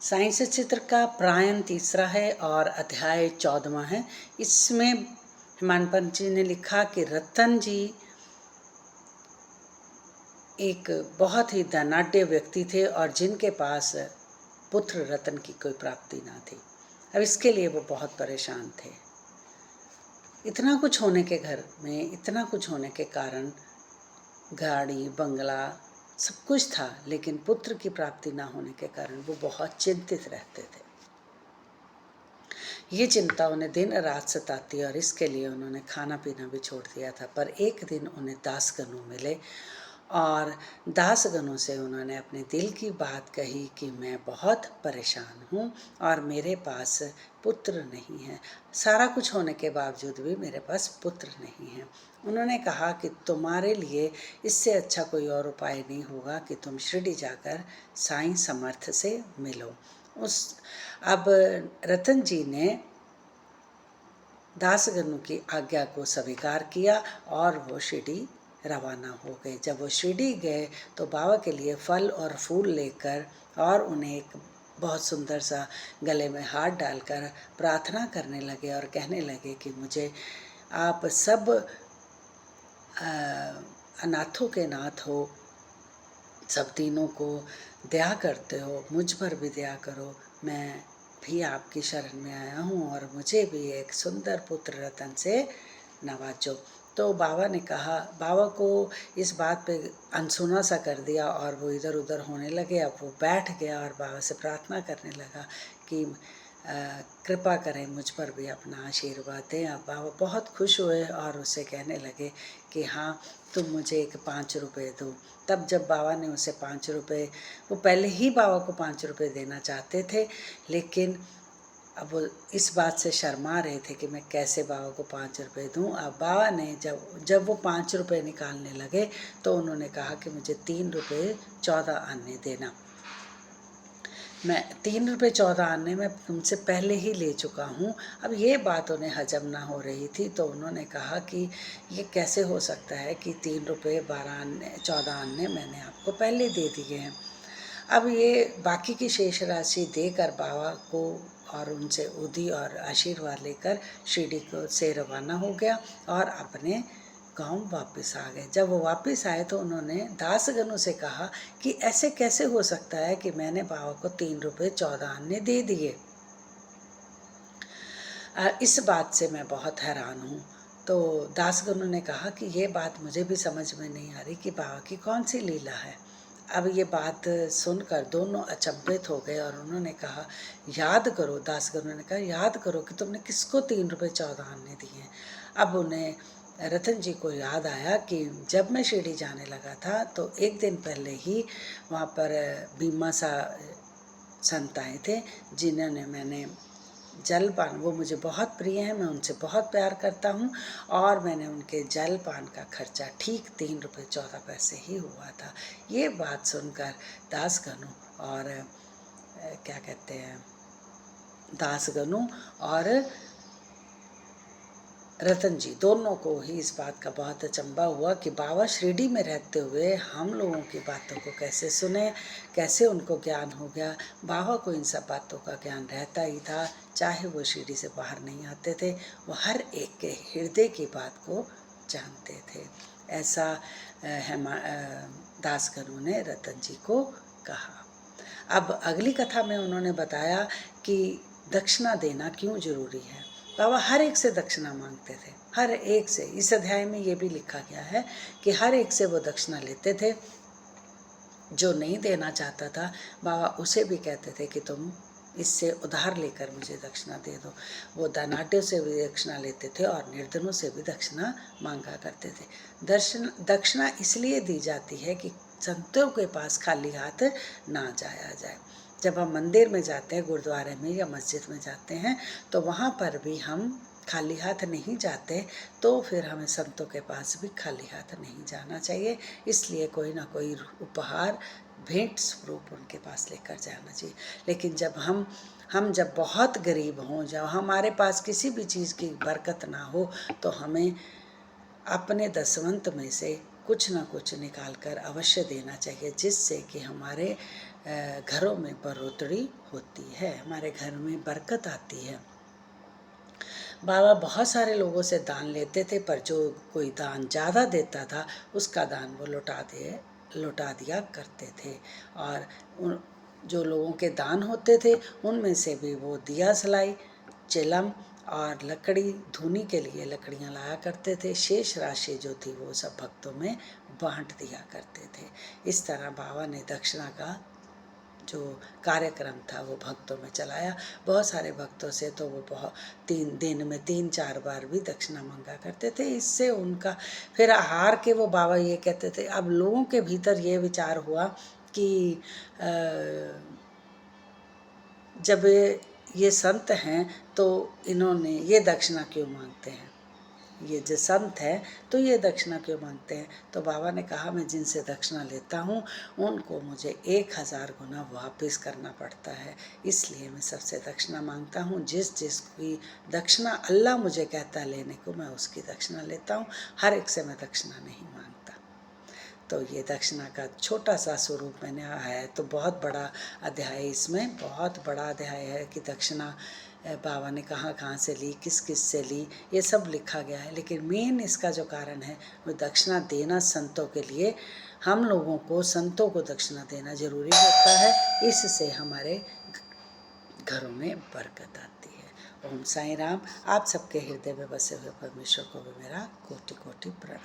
Science चित्र का प्रायण तीसरा है और अध्याय 14वां है। इसमें हेमानपंत जी ने लिखा कि रतन जी एक बहुत ही धनाढ्य व्यक्ति थे और जिनके पास पुत्र रतन की कोई प्राप्ति ना थी। अब इसके लिए वो बहुत परेशान थे। इतना कुछ होने के घर में, इतना कुछ होने के कारण गाड़ी बंगला सब कुछ था, लेकिन पुत्र की प्राप्ति ना होने के कारण वो बहुत चिंतित रहते थे। ये चिंता उन्हें दिन रात सताती और इसके लिए उन्होंने खाना पीना भी छोड़ दिया था। पर एक दिन उन्हें दासगणु मिले और दासगणों से उन्होंने अपने दिल की बात कही कि मैं बहुत परेशान हूँ और मेरे पास पुत्र नहीं है। सारा कुछ होने के बावजूद भी मेरे पास पुत्र नहीं है। उन्होंने कहा कि तुम्हारे लिए इससे अच्छा कोई और उपाय नहीं होगा कि तुम शिरडी जाकर साईं समर्थ से मिलो। अब रतन जी ने दासगणु की आज्ञा को स्वीकार किया और वो शिरडी रवाना हो गए। जब वो शिरडी गए तो बाबा के लिए फल और फूल लेकर और उन्हें एक बहुत सुंदर सा गले में हाथ डालकर प्रार्थना करने लगे और कहने लगे कि मुझे आप सब अनाथों के नाथ हो, सब तीनों को दया करते हो, मुझ पर भी दया करो। मैं भी आपकी शरण में आया हूँ और मुझे भी एक सुंदर पुत्र रतन से नवाजो। तो बाबा ने कहा, बाबा को इस बात पे अनसुना सा कर दिया और वो इधर उधर होने लगे। अब वो बैठ गया और बाबा से प्रार्थना करने लगा कि कृपा करें, मुझ पर भी अपना आशीर्वाद दें। अब बाबा बहुत खुश हुए और उसे कहने लगे कि हाँ, तुम मुझे एक 5 रुपये दो। तब जब बाबा ने उसे 5 रुपये, वो पहले ही बाबा को 5 रुपये देना चाहते थे, लेकिन अब वो इस बात से शर्मा रहे थे कि मैं कैसे बाबा को 5 रुपये दूँ। अब बाबा ने जब वो 5 रुपये निकालने लगे तो उन्होंने कहा कि मुझे 3 रुपये 14 आने देना। मैं 3 रुपये 14 आने में तुमसे पहले ही ले चुका हूँ। अब ये बात उन्हें हजम ना हो रही थी, तो उन्होंने कहा कि ये कैसे हो सकता है कि 3 रुपये 12 आने 14 आने मैंने आपको पहले दे दिए हैं। अब ये बाकी की शेष राशि देकर बाबा को और उनसे उदी और आशीर्वाद लेकर शिरडी को से रवाना हो गया और अपने गांव वापस आ गए। जब वो वापस आए तो उन्होंने दासगणों से कहा कि ऐसे कैसे हो सकता है कि मैंने बाबा को 3 रुपये 14 आने दे दिए। इस बात से मैं बहुत हैरान हूँ। तो दासगणों ने कहा कि ये बात मुझे भी समझ में नहीं आ रही कि बाबा की कौन सी लीला है। अब ये बात सुनकर दोनों अचंभित हो गए और उन्होंने कहा, याद करो, दासगणों ने कहा, याद करो कि तुमने किसको 3 रुपये 14 आने दिए हैं। अब उन्हें रतन जी को याद आया कि जब मैं शिरडी जाने लगा था तो एक दिन पहले ही वहाँ पर बीमा सा संत आए थे, जिन्होंने मैंने जलपान, वो मुझे बहुत प्रिय हैं, मैं उनसे बहुत प्यार करता हूँ और मैंने उनके जलपान का खर्चा ठीक 3 रुपये 14 पैसे ही हुआ था। ये बात सुनकर दासगणु और क्या कहते हैं, दासगणु और रतन जी दोनों को ही इस बात का बहुत अचंभा हुआ कि बाबा शिरडी में रहते हुए हम लोगों की बातों को कैसे सुने, कैसे उनको ज्ञान हो गया। बाबा को इन सब बातों का ज्ञान रहता ही था, चाहे वो शिरडी से बाहर नहीं आते थे, वो हर एक के हृदय की बात को जानते थे। ऐसा दासगणु ने रतन जी को कहा। अब अगली कथा में उन्होंने बताया कि दक्षिणा देना क्यों जरूरी है। बाबा हर एक से दक्षिणा मांगते थे, हर एक से। इस अध्याय में ये भी लिखा गया है कि हर एक से वो दक्षिणा लेते थे। जो नहीं देना चाहता था बाबा उसे भी कहते थे कि तुम इससे उधार लेकर मुझे दक्षिणा दे दो। वो धनाढ्यों से भी दक्षिणा लेते थे और निर्धनों से भी दक्षिणा मांगा करते थे। दक्षिणा इसलिए दी जाती है कि संतों के पास खाली हाथ ना जाया जाए। जब हम मंदिर में जाते हैं, गुरुद्वारे में या मस्जिद में जाते हैं, तो वहाँ पर भी हम खाली हाथ नहीं जाते, तो फिर हमें संतों के पास भी खाली हाथ नहीं जाना चाहिए। इसलिए कोई ना कोई उपहार, भेंट स्वरूप उनके पास लेकर जाना चाहिए। लेकिन जब हम जब बहुत गरीब हों, जब हमारे पास किसी भी चीज़ की बरकत ना हो, तो हमें अपने दसवंत में से कुछ ना कुछ निकाल कर अवश्य देना चाहिए, जिससे कि हमारे घरों में बढ़ोतरी होती है, हमारे घर में बरकत आती है। बाबा बहुत सारे लोगों से दान लेते थे, पर जो कोई दान ज़्यादा देता था उसका दान वो लौटा दिया करते थे। और जो लोगों के दान होते थे उनमें से भी वो दिया सलाई, चिलम और लकड़ी, धुनी के लिए लकड़ियां लाया करते थे। शेष राशि जो थी वो सब भक्तों में बांट दिया करते थे। इस तरह बाबा ने दक्षिणा का जो कार्यक्रम था वो भक्तों में चलाया। बहुत सारे भक्तों से तो वो बहुत 3 दिन में 3-4 बार भी दक्षिणा मांगा करते थे। इससे उनका फिर हार के वो बाबा ये कहते थे, अब लोगों के भीतर ये विचार हुआ कि जब ये संत हैं तो इन्होंने ये दक्षिणा क्यों मांगते हैं, ये जो संत है तो ये दक्षिणा क्यों मांगते हैं। तो बाबा ने कहा, मैं जिनसे दक्षिणा लेता हूँ उनको मुझे 1000 गुना वापस करना पड़ता है, इसलिए मैं सबसे दक्षिणा मांगता हूँ। जिसकी दक्षिणा अल्लाह मुझे कहता है लेने को, मैं उसकी दक्षिणा लेता हूँ, हर एक से मैं दक्षिणा नहीं मांगता। तो ये दक्षिणा का छोटा सा स्वरूप मैंने है, तो बहुत बड़ा अध्याय, इसमें बहुत बड़ा अध्याय है कि दक्षिणा बाबा ने कहाँ कहाँ से ली, किस किस से ली, ये सब लिखा गया है। लेकिन मेन इसका जो कारण है वो दक्षिणा देना संतों के लिए, हम लोगों को संतों को दक्षिणा देना जरूरी होता है, इससे हमारे घरों में बरकत आती है। ओम साईं राम। आप सबके हृदय में बसे हुए परमेश्वर को भी मेरा कोटि कोटि प्रणाम।